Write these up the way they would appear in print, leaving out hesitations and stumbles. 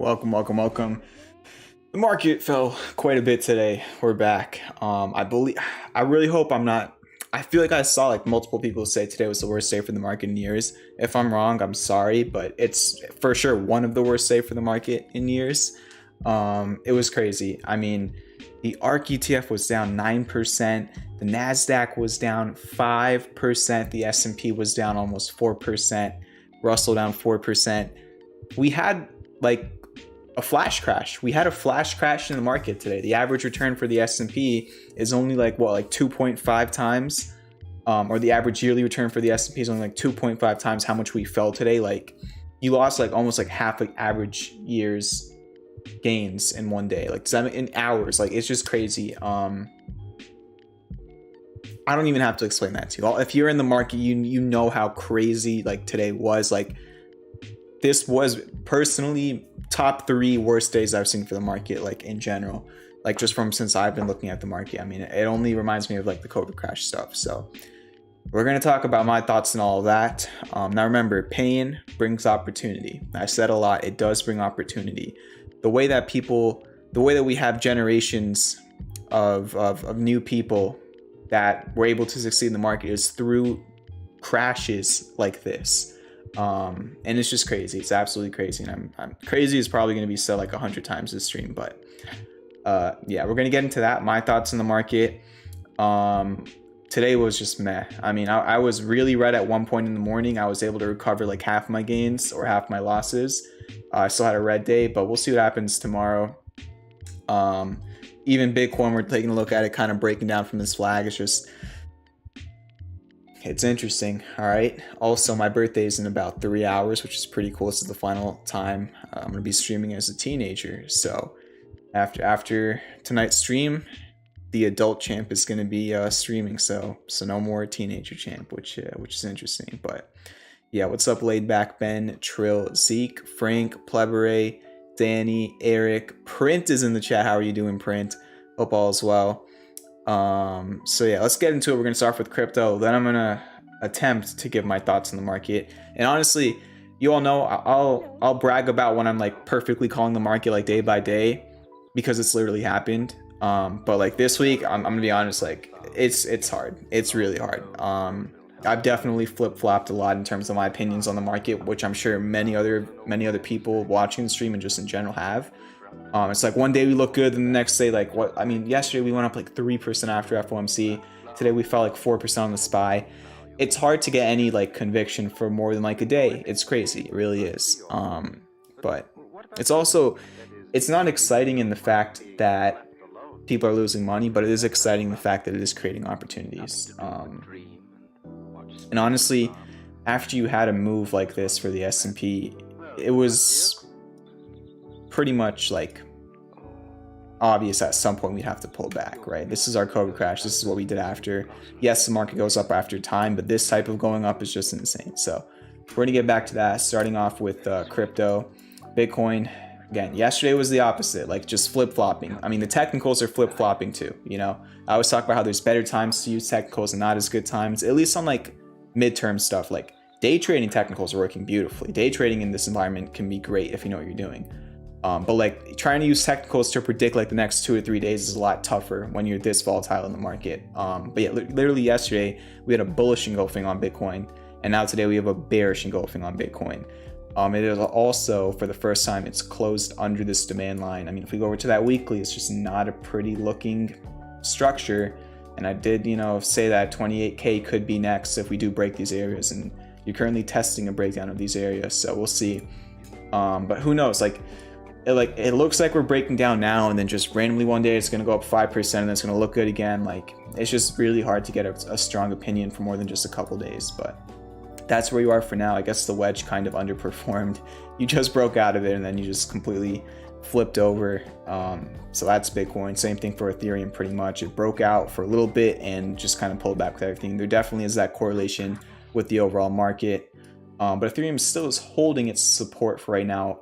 Welcome. The market fell quite a bit today. We're back. I really hope I'm not. I feel like I saw like multiple people say today was the worst day for the market in years. If I'm wrong, I'm sorry, but it's for sure one of the worst days for the market in years. It was crazy. I mean, the ARKK ETF was down 9%. The NASDAQ was down 5%. The S&P was down almost 4%. Russell down 4%. We had like a flash crash. We had a flash crash in the market today. The average return for the S&P is only like 2.5 times, or the average yearly return for the S&P is only like 2.5 times how much we fell today. Like you lost like almost like half like average year's gains in one day, like 7 hours. Like it's just crazy. I don't even have to explain that to you. If you're in the market, you know how crazy like today was. Like this was personally top 3 worst days I've seen for the market, like in general, like just from since I've been looking at the market. I mean, it only reminds me of like the COVID crash stuff. So we're going to talk about my thoughts and all of that. Now remember, pain brings opportunity. I said a lot, it does bring opportunity. The way that we have generations of new people that were able to succeed in the market is through crashes like this. And it's just crazy. It's absolutely crazy. And I'm crazy is probably going to be said like 100 times this stream, but yeah, we're going to get into that. My thoughts on the market. Today was just meh. I mean, I was really right at one point in the morning. I was able to recover like half my gains or half my losses. I still had a red day, but we'll see what happens tomorrow. Even Bitcoin, we're taking a look at it, kind of breaking down from this flag. It's interesting. All right. Also, my birthday is in about 3 hours, which is pretty cool. This is the final time I'm going to be streaming as a teenager. So after tonight's stream, the adult champ is going to be streaming. So no more teenager champ, which is interesting. But yeah, what's up, Laid Back Ben, Trill, Zeke, Frank, Plebere, Danny, Eric, Print is in the chat. How are you doing, Print? Hope all is well. So yeah, let's get into it. We're gonna start off with crypto, then I'm gonna attempt to give my thoughts on the market. And honestly, you all know I'll brag about when I'm like perfectly calling the market like day by day, because it's literally happened. But like this week, I'm gonna be honest, like it's hard. It's really hard. I've definitely flip-flopped a lot in terms of my opinions on the market, which I'm sure many other people watching the stream and just in general have. It's like one day we look good, and the next day, like what? I mean, yesterday we went up like 3% after FOMC. Today we fell like 4% on the SPY. It's hard to get any like conviction for more than like a day. It's crazy, it really is. But it's not exciting in the fact that people are losing money, but it is exciting the fact that it is creating opportunities. And honestly, after you had a move like this for the S&P, it was pretty much like obvious at some point we'd have to pull back, right? This is our COVID crash. This is what we did after. Yes, the market goes up after time, but this type of going up is just insane. So we're going to get back to that, starting off with crypto. Bitcoin, again, yesterday was the opposite, like just flip-flopping. I mean, the technicals are flip-flopping too, you know? I always talk about how there's better times to use technicals and not as good times, at least on like midterm stuff. Like day trading technicals are working beautifully. Day trading in this environment can be great if you know what you're doing. But like trying to use technicals to predict like the next 2 or 3 days is a lot tougher when you're this volatile in the market. But yeah, literally yesterday we had a bullish engulfing on Bitcoin, and now today we have a bearish engulfing on Bitcoin. It is also, for the first time, it's closed under this demand line. I mean, if we go over to that weekly, it's just not a pretty looking structure. And I did, say that 28K could be next if we do break these areas, and you're currently testing a breakdown of these areas, so we'll see. But who knows? It looks like we're breaking down now, and then just randomly one day it's going to go up 5%, and then it's going to look good again. Like it's just really hard to get a strong opinion for more than just a couple days. But that's where you are for now. I guess the wedge kind of underperformed. You just broke out of it, and then you just completely flipped over. So that's Bitcoin. Same thing for Ethereum, pretty much. It broke out for a little bit and just kind of pulled back with everything. There definitely is that correlation with the overall market, but Ethereum still is holding its support for right now.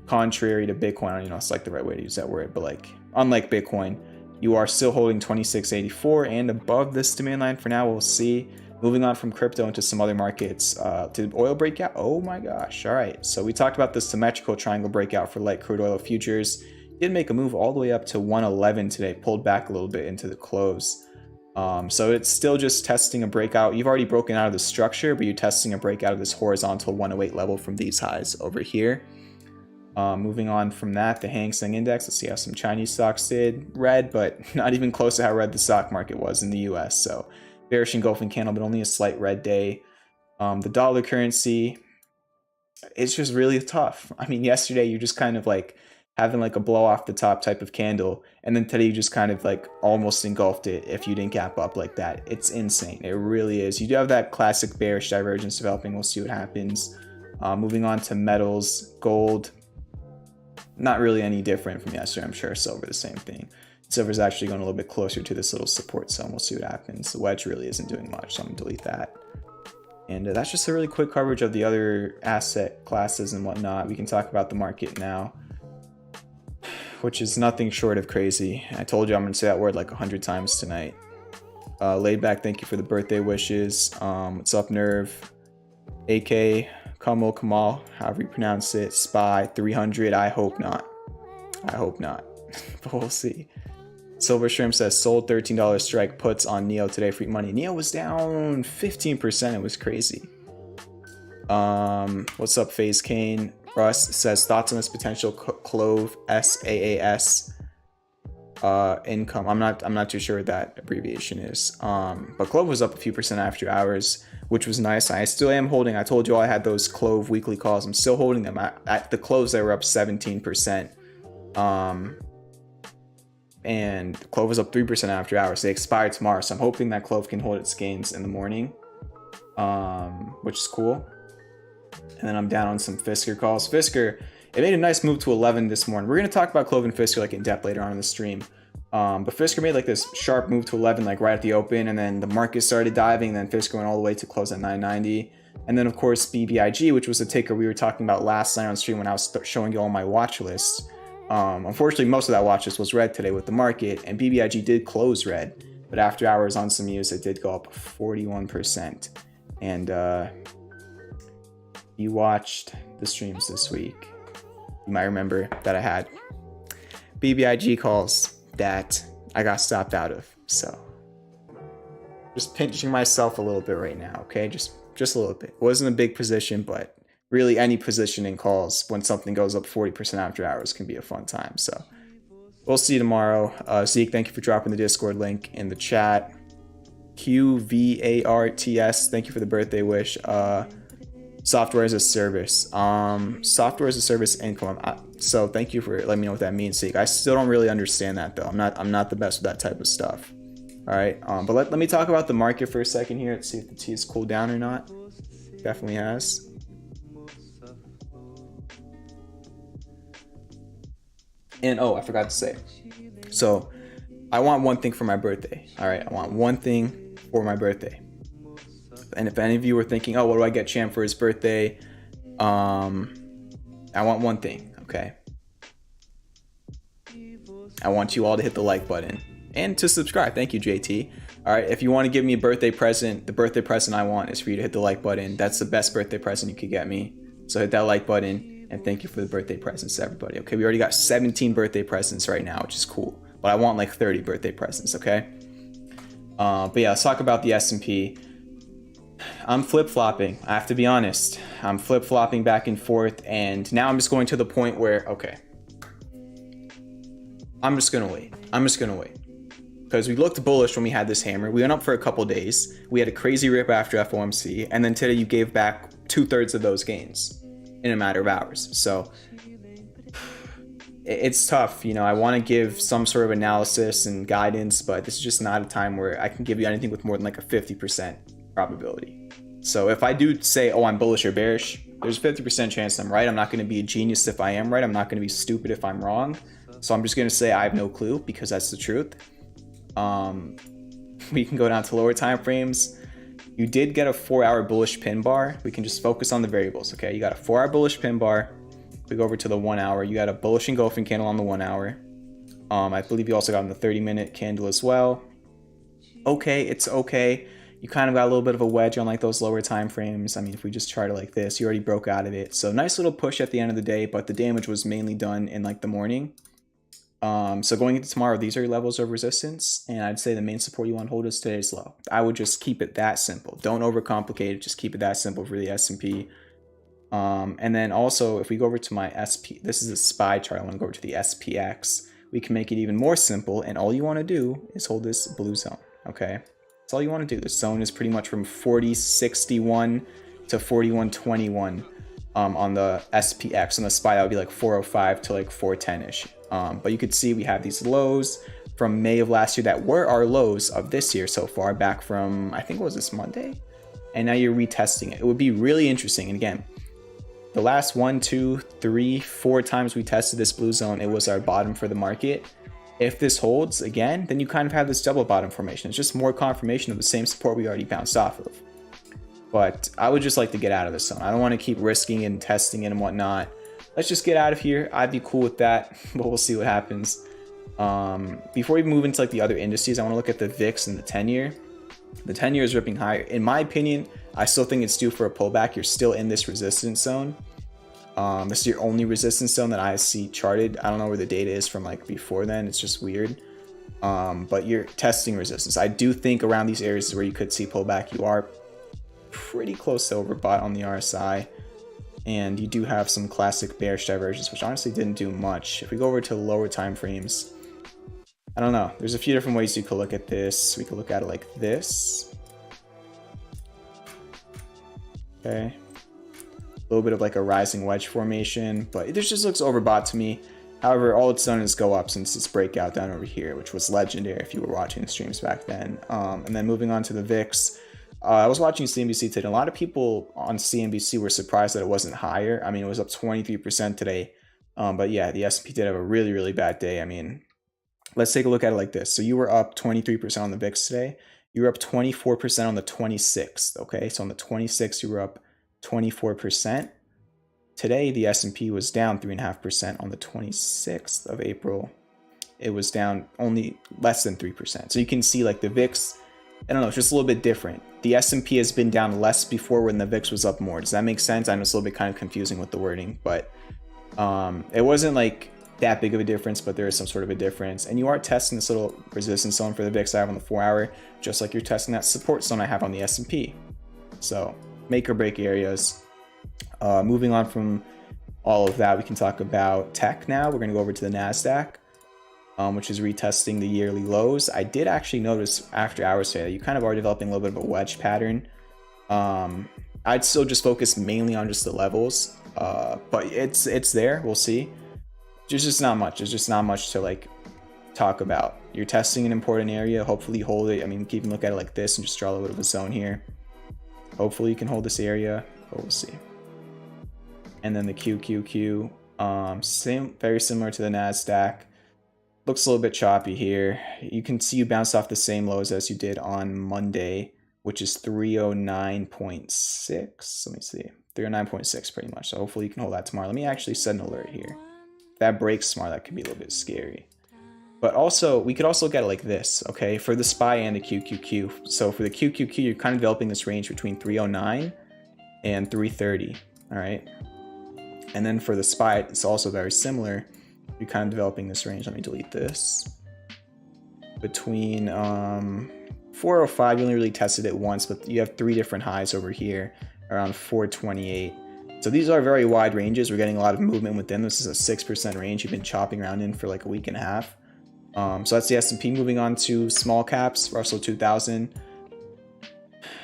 Contrary to Bitcoin, I don't know, it's like the right way to use that word, but like unlike Bitcoin, you are still holding 2684 and above this demand line for now. We'll see. Moving on from crypto into some other markets, did oil breakout? Oh my gosh. All right. So we talked about the symmetrical triangle breakout for light crude oil futures. Did make a move all the way up to 111 today, pulled back a little bit into the close. So it's still just testing a breakout. You've already broken out of the structure, but you're testing a breakout of this horizontal 108 level from these highs over here. Moving on from that, the Hang Seng Index. Let's see how some Chinese stocks did. Red, but not even close to how red the stock market was in the US. So bearish engulfing candle, but only a slight red day. The dollar currency, it's just really tough. I mean, yesterday you just kind of like having like a blow off the top type of candle, and then today you just kind of like almost engulfed it if you didn't gap up like that. It's insane. It really is. You do have that classic bearish divergence developing. We'll see what happens. Moving on to metals, gold, not really any different from yesterday. I'm sure silver, the same thing. Silver's actually going a little bit closer to this little support zone. We'll see what happens. The wedge really isn't doing much, so I'm going to delete that. And that's just a really quick coverage of the other asset classes and whatnot. We can talk about the market now, which is nothing short of crazy. I told you I'm going to say that word like 100 times tonight. Laid back, thank you for the birthday wishes. What's up, Nerve? AK, Kamal, however you pronounce it. Spy, 300. I hope not. I hope not. But we'll see. Silver Shrimp says sold $13 strike puts on NEO today, free money. NEO was down 15%. It was crazy. What's up, FaZe Kane? Russ says thoughts on this potential CLOV SAAS income. I'm not too sure what that abbreviation is. But CLOV was up a few percent after hours, which was nice. I still am holding. I told you all I had those CLOV weekly calls. I'm still holding them. At the close, they were up 17%. And CLOV was up 3% after hours. They expired tomorrow, so I'm hoping that CLOV can hold its gains in the morning, which is cool. And then I'm down on some Fisker calls. Fisker, it made a nice move to 11 this morning. We're going to talk about CLOV and Fisker like in depth later on in the stream. But Fisker made like this sharp move to 11 like right at the open, and then the market started diving, and then Fisker went all the way to close at 990. And then of course BBIG, which was a ticker we were talking about last night on stream when I was showing you all my watch list. Unfortunately, most of that watch list was red today with the market, and BBIG did close red, but after hours on some news, it did go up 41%. And you watched the streams this week, you might remember that I had BBIG calls that I got stopped out of. So just pinching myself a little bit right now, okay? Just a little bit. It wasn't a big position, but really any position in calls when something goes up 40% after hours can be a fun time. So we'll see you tomorrow. Zeke, thank you for dropping the Discord link in the chat. QVARTS, thank you for the birthday wish. Software as a service. Software as a service income. So thank you for letting me know what that means, Zeke. I still don't really understand that though. I'm not the best with that type of stuff. All right. But let me talk about the market for a second here. Let's see if the T has cooled down or not. Definitely has. And oh, I forgot to say. So I want one thing for my birthday. All right. I want one thing for my birthday. And if any of you were thinking, oh, what do I get Champ for his birthday? I want one thing. Okay. I want you all to hit the like button and to subscribe. Thank you, JT. All right. If you want to give me a birthday present, the birthday present I want is for you to hit the like button. That's the best birthday present you could get me. So hit that like button. And thank you for the birthday presents to everybody. Okay, we already got 17 birthday presents right now, which is cool. But I want like 30 birthday presents, okay? But yeah, let's talk about the S&P. I'm flip-flopping. I have to be honest. I'm flip-flopping back and forth. And now I'm just going to the point where, okay, I'm just going to wait. Because we looked bullish when we had this hammer. We went up for a couple days. We had a crazy rip after FOMC. And then today you gave back 2/3 of those gains in a matter of hours. So it's tough. You know, I want to give some sort of analysis and guidance, but this is just not a time where I can give you anything with more than like a 50% probability. So if I do say, oh, I'm bullish or bearish, there's a 50% chance I'm right. I'm not going to be a genius if I am right. I'm not going to be stupid if I'm wrong. So I'm just going to say I have no clue because that's the truth. We can go down to lower time frames. You did get a 4-hour bullish pin bar. We can just focus on the variables, okay? You got a 4-hour bullish pin bar. We go over to the 1 hour. You got a bullish engulfing candle on the 1 hour. I believe you also got on the 30-minute candle as well. Okay, it's okay. you kind of got a little bit of a wedge on like those lower time frames. I mean, if we just chart it like this, you already broke out of it. So nice little push at the end of the day, but the damage was mainly done in like the morning. So going into tomorrow, these are your levels of resistance, and I'd say the main support you want to hold is today's low. I would just keep it that simple. Don't overcomplicate it. Just keep it that simple for the S&P. And then also, if we go over to my SP, this is a SPY chart. I want to go over to the SPX. We can make it even more simple, and all you want to do is hold this blue zone. Okay, that's all you want to do. This zone is pretty much from 40.61 to 41.21 on the SPX. On the SPY, that would be like 405 to like 410-ish. But you could see we have these lows from May of last year that were our lows of this year so far, back from, I think it was this Monday, and now you're retesting it. It would be really interesting. And again, the last 1, 2, 3, 4 times we tested this blue zone, it was our bottom for the market. If this holds again, then you kind of have this double bottom formation. It's just more confirmation of the same support we already bounced off of. But I would just like to get out of this zone. I don't want to keep risking and testing it and whatnot. Let's just get out of here. I'd be cool with that, but we'll see what happens. Before we move into like the other indices, I want to look at the VIX and the 10-year. The 10-year is ripping higher. In my opinion, I still think it's due for a pullback. You're still in this resistance zone. This is your only resistance zone that I see charted. I don't know where the data is from like before then. It's just weird. But you're testing resistance. I do think around these areas where you could see pullback, you are pretty close to overbought on the RSI. And you do have some classic bearish divergence, which honestly didn't do much. If we go over to lower time frames, I don't know. There's a few different ways you could look at this. We could look at it like this. Okay. A little bit of like a rising wedge formation, but this just looks overbought to me. However, all it's done is go up since this breakout down over here, which was legendary if you were watching the streams back then. And then moving on to the VIX. I was watching CNBC today. A lot of people on CNBC were surprised that it wasn't higher. I mean, it was up 23% today. But yeah, the S&P did have a really, really bad day. I mean, let's take a look at it like this. So you were up 23% on the VIX today. You were up 24% on the 26th. Okay, so on the 26th, you were up 24%. Today, the S&P was down 3.5%. On the 26th of April, it was down only less than 3%. So you can see like the VIX, I don't know, it's just a little bit different. The S&P has been down less before when the VIX was up more. Does that make sense? I know it's a little bit kind of confusing with the wording, but it wasn't like that big of a difference, but there is some sort of a difference. And you are testing this little resistance zone for the VIX I have on the 4-hour, just like you're testing that support zone I have on the S&P. So make or break areas. Moving on from all of that, we can talk about tech now. We're going to go over to the NASDAQ. Which is retesting the yearly lows. I did actually notice after hours today that you kind of are developing a little bit of a wedge pattern. I'd still just focus mainly on just the levels, but it's there. We'll see. There's just not much. There's just not much to like talk about. You're testing an important area. Hopefully you hold it. I mean, you can even look at it like this and just draw a little bit of a zone here. Hopefully you can hold this area, but we'll see. And then the QQQ, very similar to the NASDAQ. Looks a little bit choppy here. You can see you bounced off the same lows as you did on Monday, which is 309.6. Let me see. 309.6 pretty much. So hopefully you can hold that tomorrow. Let me actually set an alert here. If that breaks tomorrow, that could be a little bit scary. But also, we could also look at it like this, okay? For the SPY and the QQQ. So for the QQQ, you're kind of developing this range between 309 and 330, all right? And then for the SPY, it's also very similar. You're kind of developing this range. Let me delete this. Between 405, you only really tested it once, but you have 3 different highs over here around 428. So these are very wide ranges. We're getting a lot of movement within. This is a 6% range you've been chopping around in for like a week and a half. So that's the S&P. Moving on to small caps, Russell 2000.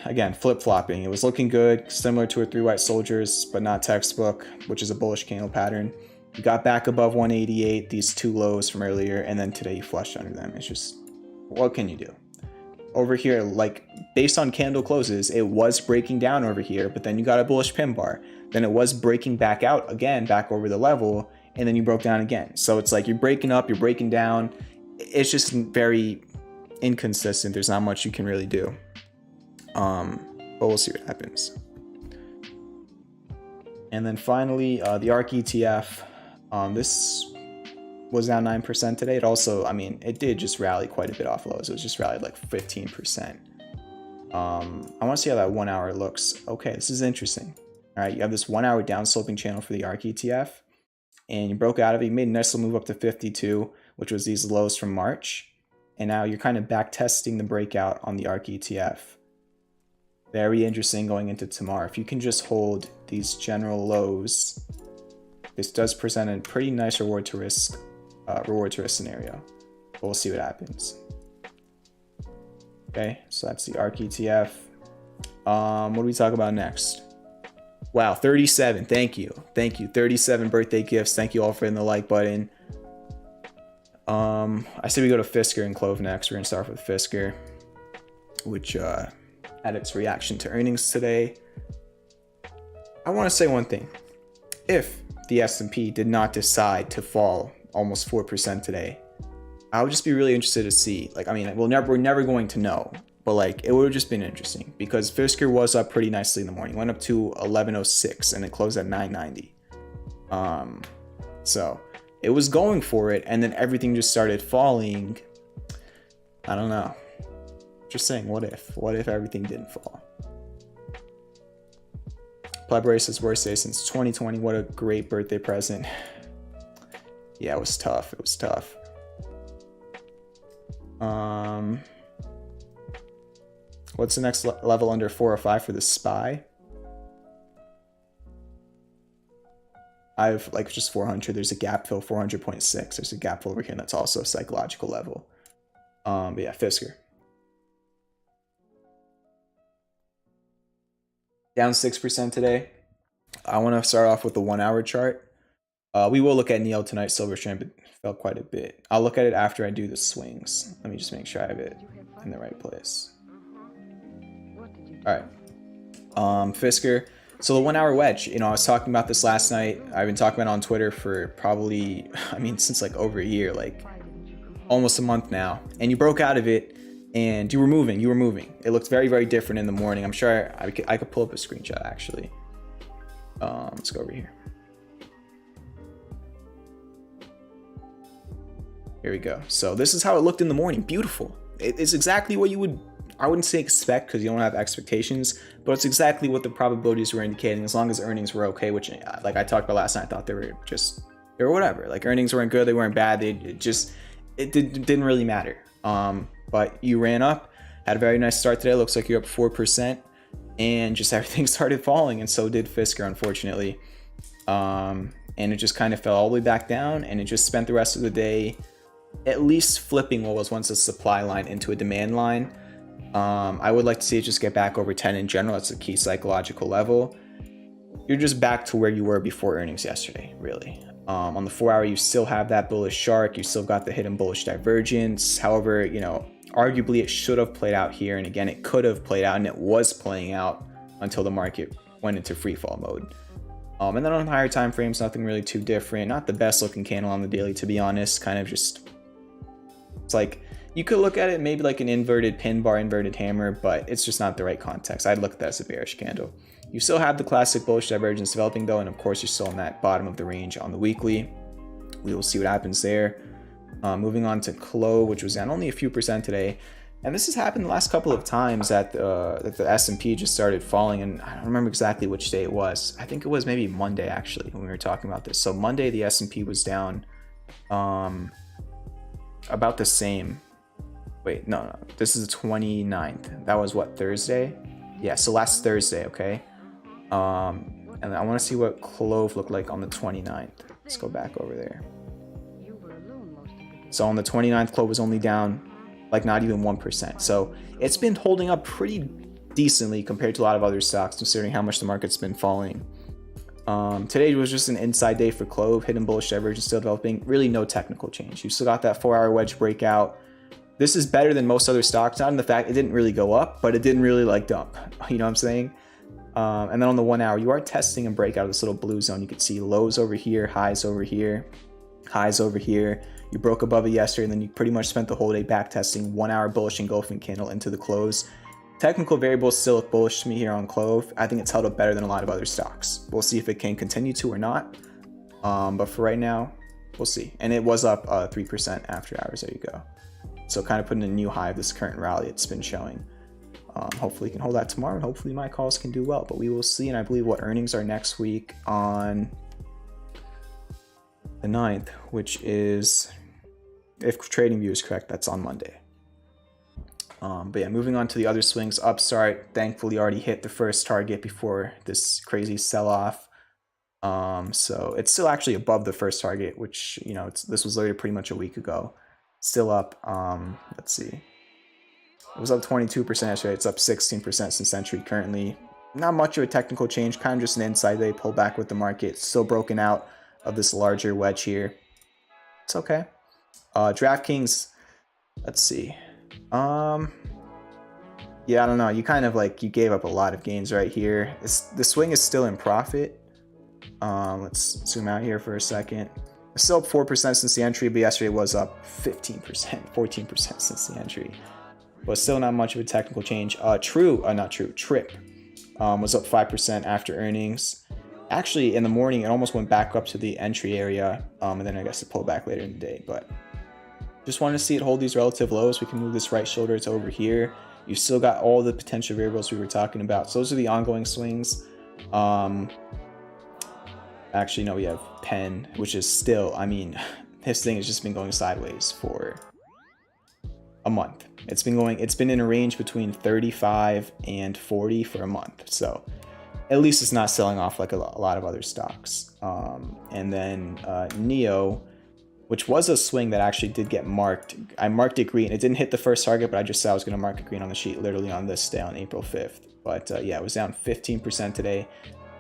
Again, flip-flopping. It was looking good, similar to a 3 white soldiers, but not textbook, which is a bullish candle pattern. You got back above 188, these 2 lows from earlier, and then today you flushed under them. It's just, what can you do? Over here, like, based on candle closes, it was breaking down over here, but then you got a bullish pin bar. Then it was breaking back out again, back over the level, and then you broke down again. So it's like you're breaking up, you're breaking down. It's just very inconsistent. There's not much you can really do. But we'll see what happens. And then finally, the ARK ETF. This was down 9% today. It also, I mean, it did just rally quite a bit off lows. It was just rallied like 15%. I want to see how that 1 hour looks. Okay, this is interesting. All right, you have this 1 hour downsloping channel for the ARK ETF, and you broke out of it. You made a nice little move up to 52, which was these lows from March. And now you're kind of back testing the breakout on the ARK ETF. Very interesting going into tomorrow. If you can just hold these general lows, this does present a pretty nice reward to risk scenario. But we'll see what happens. Okay, so that's the ARK ETF. What do we talk about next? Wow, 37. Thank you. 37 birthday gifts. Thank you all for hitting the like button. I say we go to Fisker and CLOV next. We're gonna start with Fisker, which had its reaction to earnings today. I want to say one thing. If the S&P did not decide to fall almost 4% today, I would just be really interested to see. Like, I mean, we're never going to know, but like, it would have just been interesting because Fisker was up pretty nicely in the morning. Went up to 1106 and it closed at 990. So it was going for it, and then everything just started falling. I don't know. Just saying, what if everything didn't fall? Plebray says worst day since 2020. What a great birthday present. Yeah, it was tough. It was tough. What's the next level under 405 for the SPY? I have like just 400. There's a gap fill 400.6. There's a gap fill over here, and that's also a psychological level. But yeah, Fisker. Down 6% today. I want to start off with the 1 hour chart. We will look at NEO tonight. Silver Strand, but fell quite a bit. I'll look at it after I do the swings. Let me just make sure I have it in the right place. All right. Fisker. So the 1 hour wedge, you know, I was talking about this last night. I've been talking about it on Twitter for probably, I mean, since like over a year, like almost a month now. And you broke out of it and you were moving. It looked very, very different in the morning. I'm sure I could pull up a screenshot actually. Let's go over here. Here we go. So this is how it looked in the morning. Beautiful. It's exactly what you would, I wouldn't say expect because you don't have expectations, but it's exactly what the probabilities were indicating as long as earnings were okay, which like I talked about last night, I thought they were whatever. Like earnings weren't good, they weren't bad. It didn't really matter. But you ran up, had a very nice start today. Looks like you're up 4% and just everything started falling. And so did Fisker, unfortunately. And it just kind of fell all the way back down and it just spent the rest of the day at least flipping what was once a supply line into a demand line. I would like to see it just get back over 10 in general. That's a key psychological level. You're just back to where you were before earnings yesterday, really. On the 4 hour, you still have that bullish shark. You still got the hidden bullish divergence. However, you know, arguably it should have played out here. And again, it could have played out and it was playing out until the market went into free fall mode. And then on higher time frames, nothing really too different. Not the best looking candle on the daily, to be honest. Kind of just, it's like, you could look at it maybe like an inverted pin bar, inverted hammer, but it's just not the right context. I'd look at that as a bearish candle. You still have the classic bullish divergence developing though, and of course you're still in that bottom of the range on the weekly. We will see what happens there. Moving on to CLOV, which was down only a few percent today. And this has happened the last couple of times that the S&P just started falling, and I don't remember exactly which day it was. I think it was maybe Monday actually when we were talking about this. So Monday the S&P was down about the same. Wait, no, this is the 29th. That was what, Thursday? Yeah, so last Thursday, okay? And I want to see what CLOV looked like on the 29th. Let's go back over there. So on the 29th, CLOV was only down like not even 1%. So it's been holding up pretty decently compared to a lot of other stocks, considering how much the market's been falling. Today was just an inside day for CLOV. Hidden bullish divergence still developing. Really no technical change. You still got that 4 hour wedge breakout. This is better than most other stocks, not in the fact it didn't really go up, but it didn't really like dump. You know what I'm saying? And then on the 1 hour, you are testing a breakout of this little blue zone. You can see lows over here, highs over here, highs over here. You broke above it yesterday, and then you pretty much spent the whole day back testing 1 hour bullish engulfing candle into the close. Technical variables still look bullish to me here on CLOV. I think it's held up better than a lot of other stocks. We'll see if it can continue to or not. But for right now, we'll see. And it was up 3% after hours. There you go. So kind of putting a new high of this current rally it's been showing. Hopefully, can hold that tomorrow, and hopefully my calls can do well. But we will see. And I believe what earnings are next week on the 9th, which is, if TradingView is correct, that's on Monday. But yeah, moving on to the other swings. Upstart thankfully already hit the first target before this crazy sell-off. So it's still actually above the first target, which, you know, this was literally pretty much a week ago. Still up. Let's see. It was up 22% yesterday. It's up 16% since entry currently. Not much of a technical change, kind of just an inside day pullback with the market. Still broken out of this larger wedge here. It's okay. DraftKings, let's see. Yeah, I don't know. You kind of like, you gave up a lot of gains right here. The swing is still in profit. Let's zoom out here for a second. It's still up 4% since the entry, but yesterday was up 15%, 14% since the entry. But still not much of a technical change. Trip was up 5% after earnings. Actually, in the morning, it almost went back up to the entry area, and then I guess it pulled back later in the day. But just want to see it hold these relative lows. We can move this right shoulder to over here. You've still got all the potential variables we were talking about. So those are the ongoing swings. Actually, no, we have Penn, which is still, I mean, this thing has just been going sideways for a month. It's been in a range between 35 and 40 for a month. So at least it's not selling off like a lot of other stocks. And then Neo, which was a swing that actually did get marked. I marked it green. It didn't hit the first target, but I just said I was going to mark it green on the sheet literally on this day on April 5th. But yeah, it was down 15% today.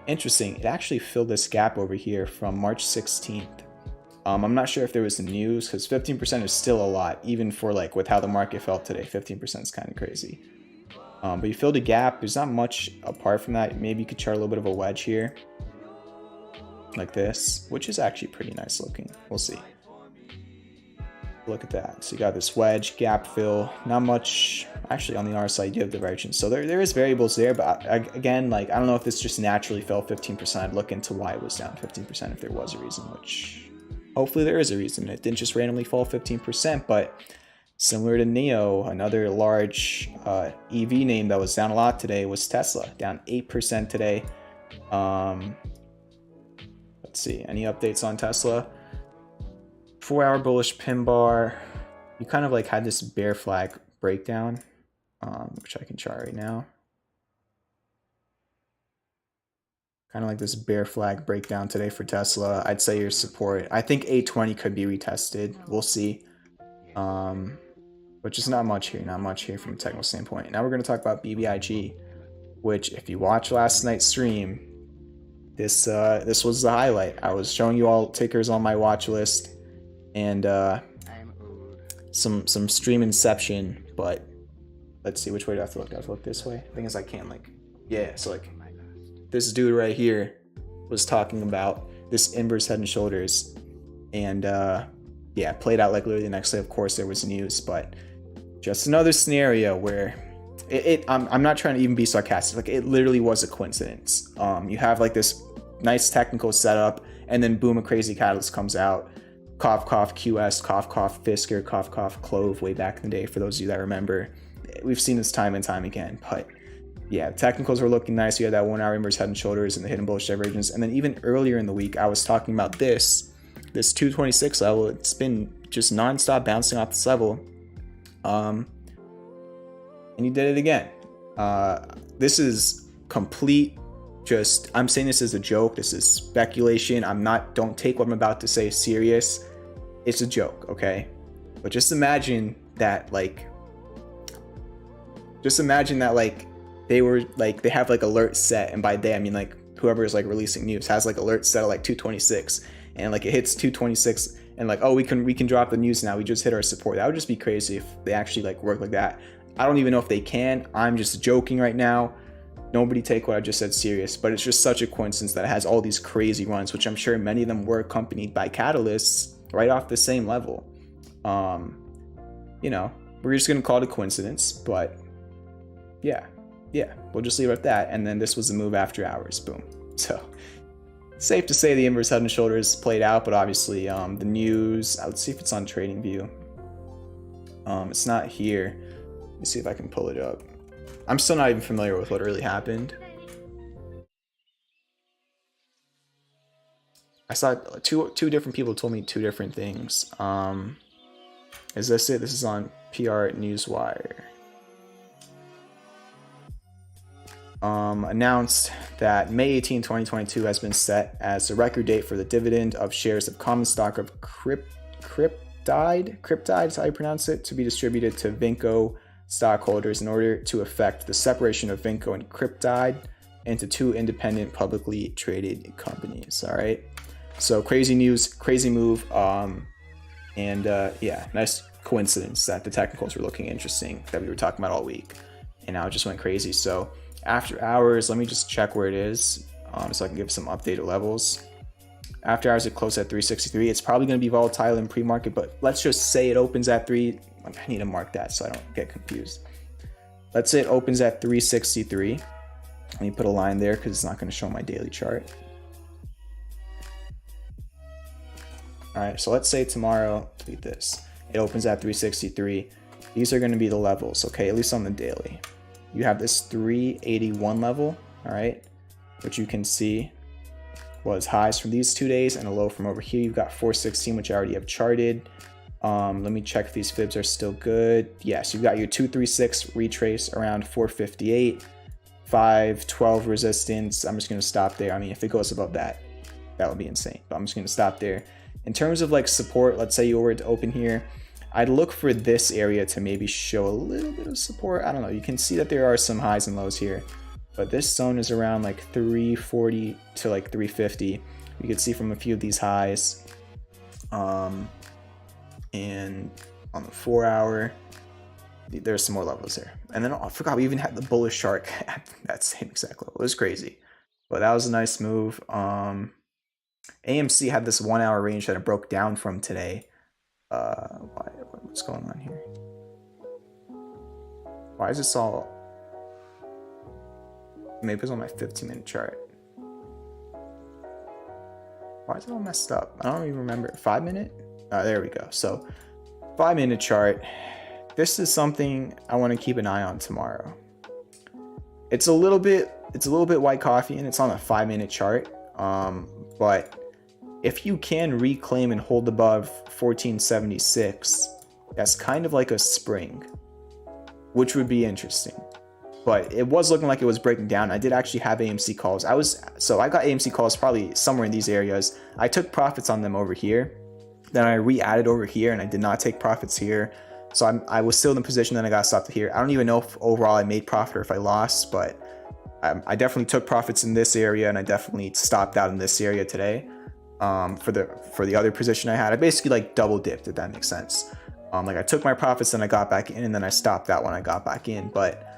Interesting. It actually filled this gap over here from March 16th. I'm not sure if there was the news, because 15% is still a lot, even for like with how the market felt today. 15% is kind of crazy. But you filled a gap. There's not much apart from that. Maybe you could chart a little bit of a wedge here, like this, which is actually pretty nice looking. We'll see. Look at that. So you got this wedge, gap fill, not much. Actually, on the R side, you have divergence. So there is variables there, but again, like, I don't know if this just naturally fell 15%. I'd look into why it was down 15% if there was a reason, which hopefully there is a reason. It didn't just randomly fall 15%, but similar to Neo, another large EV name that was down a lot today was Tesla, down 8% today. Let's see, any updates on Tesla? 4-hour bullish pin bar. You kind of like had this bear flag breakdown, which I can chart right now. Kind of like this bear flag breakdown today for Tesla. I'd say your support. I think 820 could be retested. We'll see. But just not much here. Not much here from a technical standpoint. Now we're going to talk about BBIG, which if you watch last night's stream, this was the highlight. I was showing you all tickers on my watch list. And some stream inception, but let's see, which way do I have to look? Do I have to look this way? The thing is, I can't, like, yeah, so like this dude right here was talking about this inverse head and shoulders, and yeah, played out like literally the next day. Of course there was news, but just another scenario where I'm not trying to even be sarcastic, like it literally was a coincidence. You have like this nice technical setup, and then boom, a crazy catalyst comes out. Cough, cough, QS, cough, cough, Fisker, cough, cough, CLOV way back in the day, for those of you that remember. We've seen this time and time again, but yeah, technicals were looking nice. You had that 1 hour inverse head and shoulders and the hidden bullish divergence. And then even earlier in the week, I was talking about this 226 level. It's been just nonstop bouncing off this level. And you did it again. This is complete. I'm saying this as a joke. This is speculation. Don't take what I'm about to say serious. It's a joke, okay? But just imagine that, like, they have like alerts set, and by they, I mean like whoever is like releasing news has like alerts set at like 226, and like it hits 226, and like, oh, we can drop the news now. We just hit our support. That would just be crazy if they actually like work like that. I don't even know if they can. I'm just joking right now. Nobody take what I just said serious, but it's just such a coincidence that it has all these crazy runs, which I'm sure many of them were accompanied by catalysts right off the same level. You know, we're just gonna call it a coincidence, but yeah, we'll just leave it at that. And then this was the move after hours, boom. So safe to say the inverse head and shoulders played out, but obviously the news, let's see if it's on TradingView. It's not here. Let me see if I can pull it up. I'm still not even familiar with what really happened. I saw two different people told me two different things. Is this it? This is on PR Newswire. Announced that May 18, 2022 has been set as the record date for the dividend of shares of common stock of Cryptide is how you pronounce it, to be distributed to Vinco stockholders in order to effect the separation of Vinco and Cryptide into two independent publicly traded companies. All right, so crazy news, crazy move, yeah, nice coincidence that the technicals were looking interesting that we were talking about all week, and now it just went crazy. So after hours, let me just check where it is, so I can give some updated levels. After hours, it closed at 363. It's probably going to be volatile in pre-market, but let's just say it opens at I need to mark that so I don't get confused. Let's say it opens at 363. Let me put a line there because it's not going to show my daily chart. All right, so let's say tomorrow, delete this. It opens at 363. These are going to be the levels, okay, at least on the daily. You have this 381 level, all right, which you can see was highs from these 2 days and a low from over here. You've got 416, which I already have charted. Let me check if these fibs are still good. Yes, you've got your 236 retrace around 458, 512 resistance. I'm just going to stop there. I mean, if it goes above that, that would be insane, but I'm just going to stop there. In terms of like support, let's say you were to open here, I'd look for this area to maybe show a little bit of support. I don't know. You can see that there are some highs and lows here, but this zone is around like 340 to like 350. You can see from a few of these highs. And on the 4 hour, there's some more levels there. And then I forgot we even had the bullish shark at that same exact level. It was crazy, but that was a nice move. AMC had this 1 hour range that it broke down from today. What's going on here? Why is this all? Maybe it's on my 15-minute chart. Why is it all messed up? I don't even remember. 5 minute? There we go. So 5 minute chart. This is something I want to keep an eye on tomorrow. It's a little bit white coffee, and it's on a 5 minute chart. But if you can reclaim and hold above 1476, that's kind of like a spring, which would be interesting. But it was looking like it was breaking down. I did actually have AMC calls. I got AMC calls probably somewhere in these areas. I took profits on them over here. Then I re-added over here, and I did not take profits here. So I was still in the position, then I got stopped here. I don't even know if overall I made profit or if I lost, but I definitely took profits in this area, and I definitely stopped out in this area today. For the other position I had, I basically like double dipped, if that makes sense. Like I took my profits, then I got back in, and then I stopped out when I got back in. But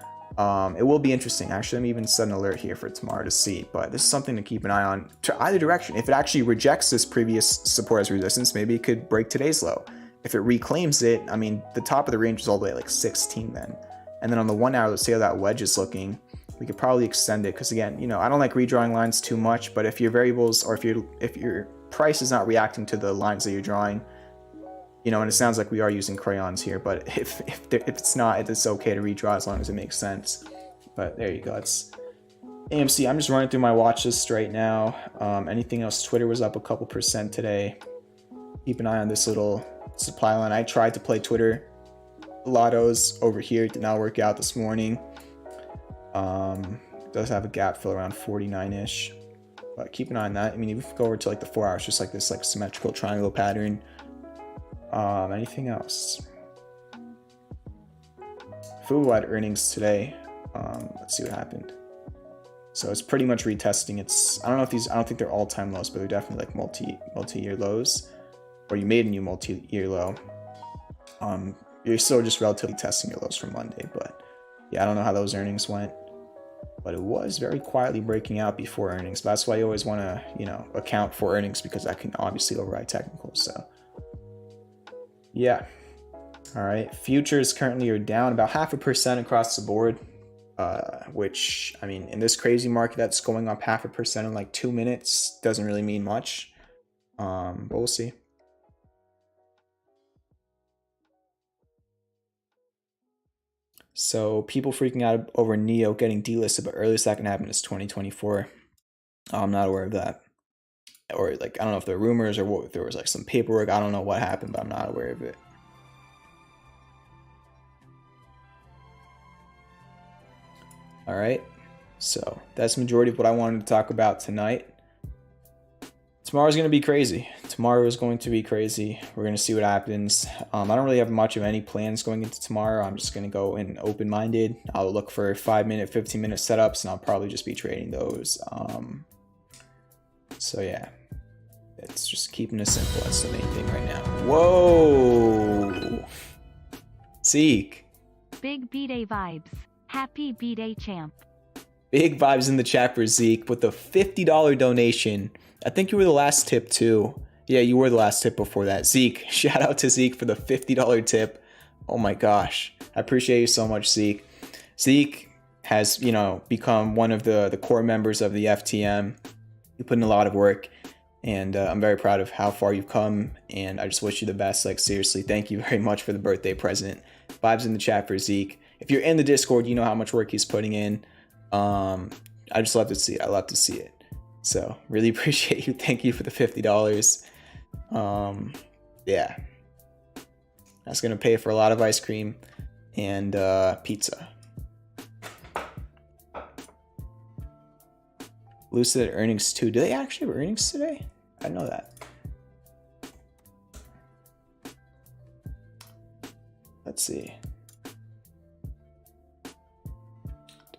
it will be interesting. Actually, I'm even set an alert here for tomorrow to see. But this is something to keep an eye on to either direction. If it actually rejects this previous support as resistance, maybe it could break today's low. If it reclaims it, I mean, the top of the range is all the way at like 16 then. And then on the 1 hour, let's see how that wedge is looking. We could probably extend it because, again, you know, I don't like redrawing lines too much, but if your variables or if your price is not reacting to the lines that you're drawing, you know, and it sounds like we are using crayons here, but if it's not, it's okay to redraw as long as it makes sense. But there you go. It's AMC. I'm just running through my watch list right now. Anything else? Twitter was up a couple % today. Keep an eye on this little supply line. I tried to play Twitter lottos over here. It did not work out this morning. It does have a gap fill around 49-ish, but keep an eye on that. I mean, if you go over to like the 4 hours, just like this like symmetrical triangle pattern. Anything else? FUBO had earnings today. Let's see what happened. So it's pretty much retesting. I don't think they're all-time lows, but they're definitely like multi-year lows, or you made a new multi-year low. You're still just relatively testing your lows from Monday, but yeah, I don't know how those earnings went, but it was very quietly breaking out before earnings. But that's why you always want to, you know, account for earnings, because that can obviously override technicals. So yeah. All right. Futures currently are down about 0.5% across the board, which, I mean, in this crazy market that's going up 0.5% in like 2 minutes doesn't really mean much. But we'll see. So people freaking out over Neo getting delisted, but earliest that can happen is 2024. I'm not aware of that. Or like, I don't know if there are rumors or what, if there was like some paperwork. I don't know what happened, but I'm not aware of it. All right. So that's the majority of what I wanted to talk about tonight. Tomorrow's going to be crazy. Tomorrow is going to be crazy. We're going to see what happens. I don't really have much of any plans going into tomorrow. I'm just going to go in open-minded. I'll look for 5-minute, 15-minute setups, and I'll probably just be trading those. So yeah, it's just keeping it simple. That's the main thing right now. Whoa! Zeke. Big B-Day vibes. Happy B-Day, champ. Big vibes in the chat for Zeke with the $50 donation. I think you were the last tip too. Yeah, you were the last tip before that. Zeke, shout out to Zeke for the $50 tip. Oh my gosh. I appreciate you so much, Zeke. Zeke has, you know, become one of the core members of the FTM. You put in a lot of work, and I'm very proud of how far you've come, and I just wish you the best. Like, seriously, thank you very much for the birthday present. Vibes in the chat for Zeke. If you're in the Discord, you know how much work he's putting in. I just love to see it. I love to see it. So really appreciate you. Thank you for the $50. Yeah, that's gonna pay for a lot of ice cream and pizza. Lucid earnings too. Do they actually have earnings today? I know that. Let's see.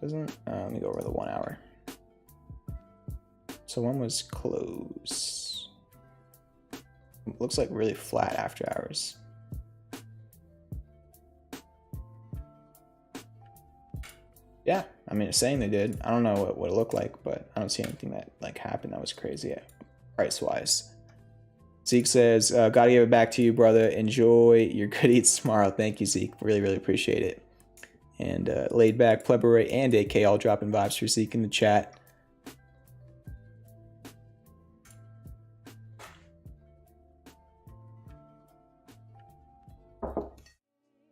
Doesn't let me go over the 1 hour. So one was close. Looks like really flat after hours. Yeah, I mean, it's saying they did. I don't know what it looked like, but I don't see anything that like happened that was crazy price wise. Zeke says, gotta give it back to you, brother. Enjoy your good eats tomorrow. Thank you, Zeke. Really, really appreciate it. And Laid Back, Pleberay, and AK all dropping vibes for Zeke in the chat.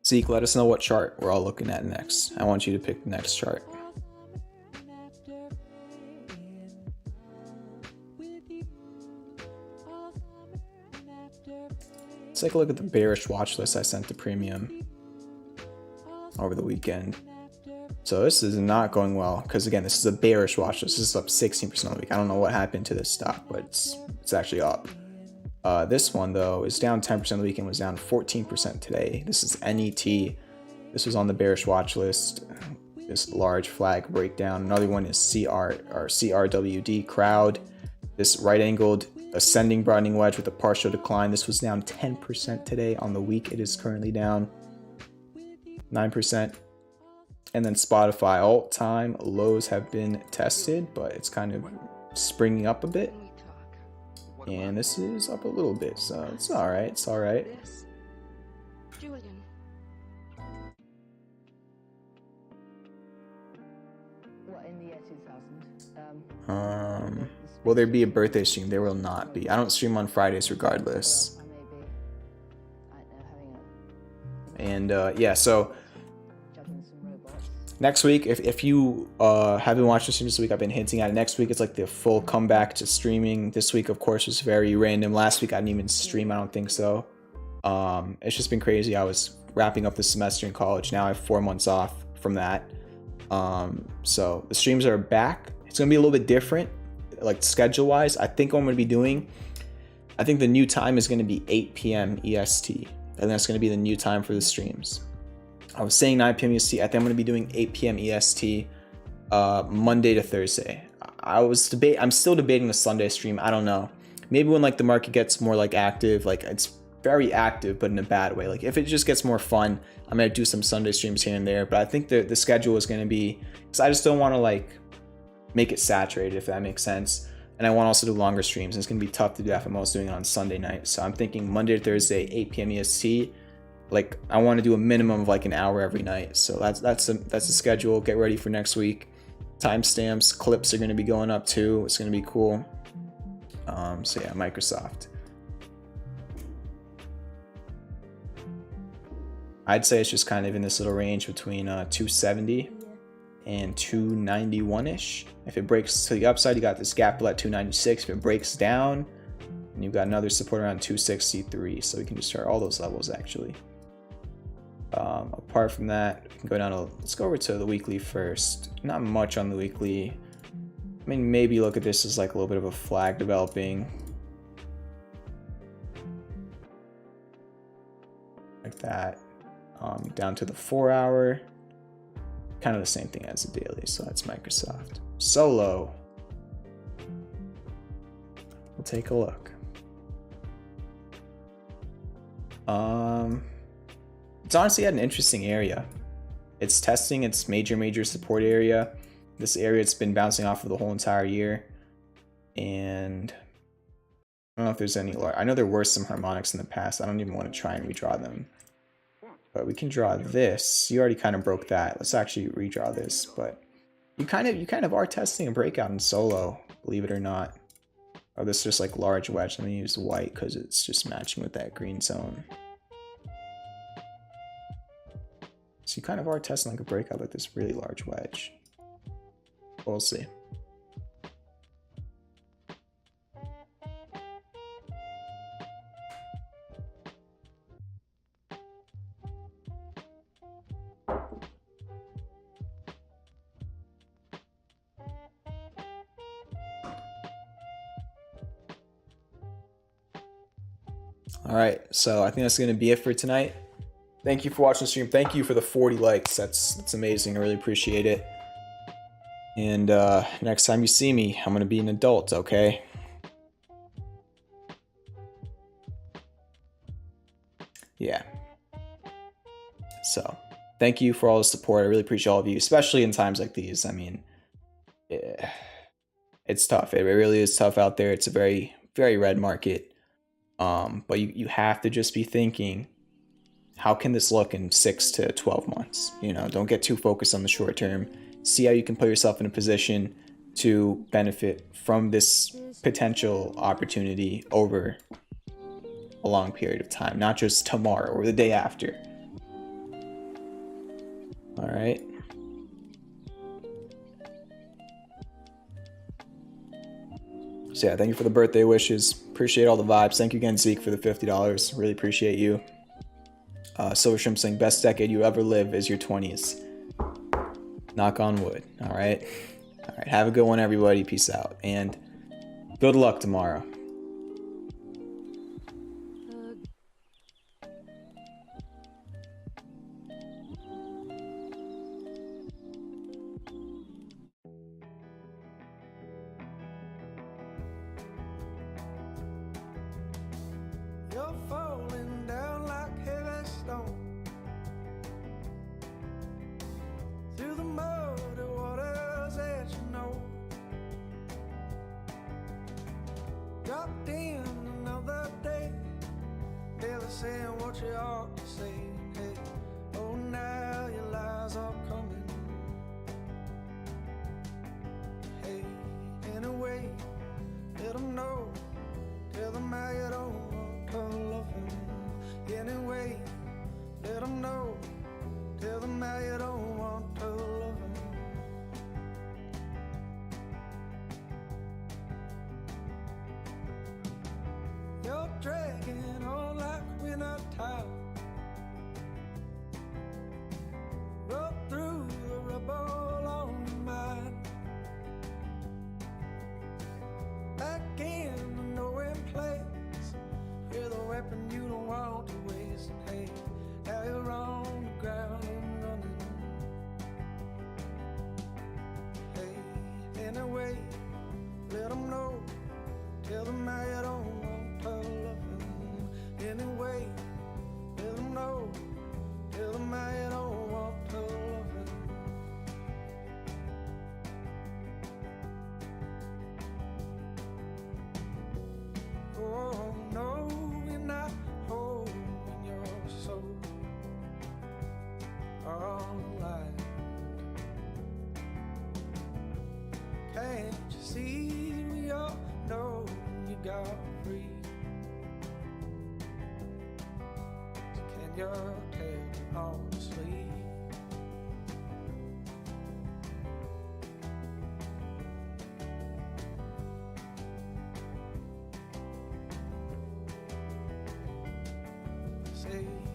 Zeke, let us know what chart we're all looking at next. I want you to pick the next chart. Let's take a look at the bearish watch list I sent to Premium over the weekend. So this is not going well because, again, this is a bearish watch list. This is up 16% on the week. I don't know what happened to this stock, but it's actually up. This one, though, is down 10% on the weekend, was down 14% today. This is NET. This was on the bearish watch list. This large flag breakdown. Another one is CRWD, crowd. This right-angled ascending broadening wedge with a partial decline. This was down 10% today. On the week, it is currently down 9%. And then Spotify, all-time lows have been tested, but it's kind of springing up a bit. And this is up a little bit, so it's all right. It's all right. Julian. What in the year 2000? Will there be a birthday stream? There will not be. I don't stream on Fridays regardless. And yeah, so next week, if you haven't watched the stream this week, I've been hinting at it. Next week, it's like the full comeback to streaming. This week, of course, was very random. Last week, I didn't even stream. I don't think so. It's just been crazy. I was wrapping up the semester in college. Now I have 4 months off from that. So the streams are back. It's going to be a little bit different, like schedule-wise. I think what I'm going to be doing, I think the new time is going to be 8 p.m. EST. And that's going to be the new time for the streams. I was saying 9 p.m. EST. I think I'm going to be doing 8 p.m. EST Monday to Thursday. I'm still debating the Sunday stream. I don't know. Maybe when like the market gets more like active, like it's very active, but in a bad way. Like if it just gets more fun, I'm going to do some Sunday streams here and there. But I think the schedule is going to be, because I just don't want to like make it saturated, if that makes sense. And I want to also do longer streams. And it's going to be tough to do that if I'm also doing it on Sunday night. So I'm thinking Monday to Thursday, 8 p.m. EST. Like I want to do a minimum of like an hour every night. So that's the schedule. Get ready for next week. Timestamps, clips are going to be going up too. It's going to be cool. So yeah, Microsoft. I'd say it's just kind of in this little range between 270 and 291-ish. If it breaks to the upside, you got this gap below at 296. If it breaks down, and you've got another support around 263. So we can just start all those levels actually. Apart from that, we can go down to, let's go over to the weekly first. Not much on the weekly. I mean, maybe look at this as like a little bit of a flag developing. Like that. Down to the 4 hour. Kind of the same thing as the daily, so that's Microsoft. Solo. We'll take a look. It's honestly at an interesting area. It's testing its major support area. This area it's been bouncing off of the whole entire year. And I don't know if there's any, I know there were some harmonics in the past. I don't even want to try and redraw them. But we can draw this. You already kind of broke that. Let's actually redraw this. But you kind of are testing a breakout in solo, believe it or not. Oh, this is just like large wedge. Let me use white because it's just matching with that green zone. So you kind of are testing like a breakout with this really large wedge. We'll see. All right, so I think that's going to be it for tonight. Thank you for watching the stream. Thank you for the 40 likes. That's amazing. I really appreciate it. And next time you see me, I'm going to be an adult, okay? Yeah. So, thank you for all the support. I really appreciate all of you, especially in times like these. I mean, it's tough. It really is tough out there. It's a very, very red market. But you have to just be thinking, how can this look in 6 to 12 months? You know, don't get too focused on the short term. See how you can put yourself in a position to benefit from this potential opportunity over a long period of time, not just tomorrow or the day after. All right. So yeah, thank you for the birthday wishes. Appreciate all the vibes. Thank you again, Zeke, for the $50. Really appreciate you. Silver Shrimp saying, best decade you ever live is your 20s. Knock on wood. All right. All right. Have a good one, everybody. Peace out. And good luck tomorrow. You're falling down like heavy stone through the muddy waters that you know. Dropped in another day, barely saying what you ought to say. Hey, oh, now your lies are coming. Hey, anyway, let them know. Tell them how you don't want to love them. Anyway, let them know. Tell them how you don't want to love them. You're dragging on like we're not tired. Rub through the rubble on your mind. Back in the knowing place, you're the weapon you don't want to waste. Hey, now you're on the ground and running. Hey, anyway, let them know. Tell them how you don't want to love them. Anyway, let them know. Tell them how you don't want to love them. Oh, no, you're not holding your soul on the line. Can't you see we all know you got free? So can you tell say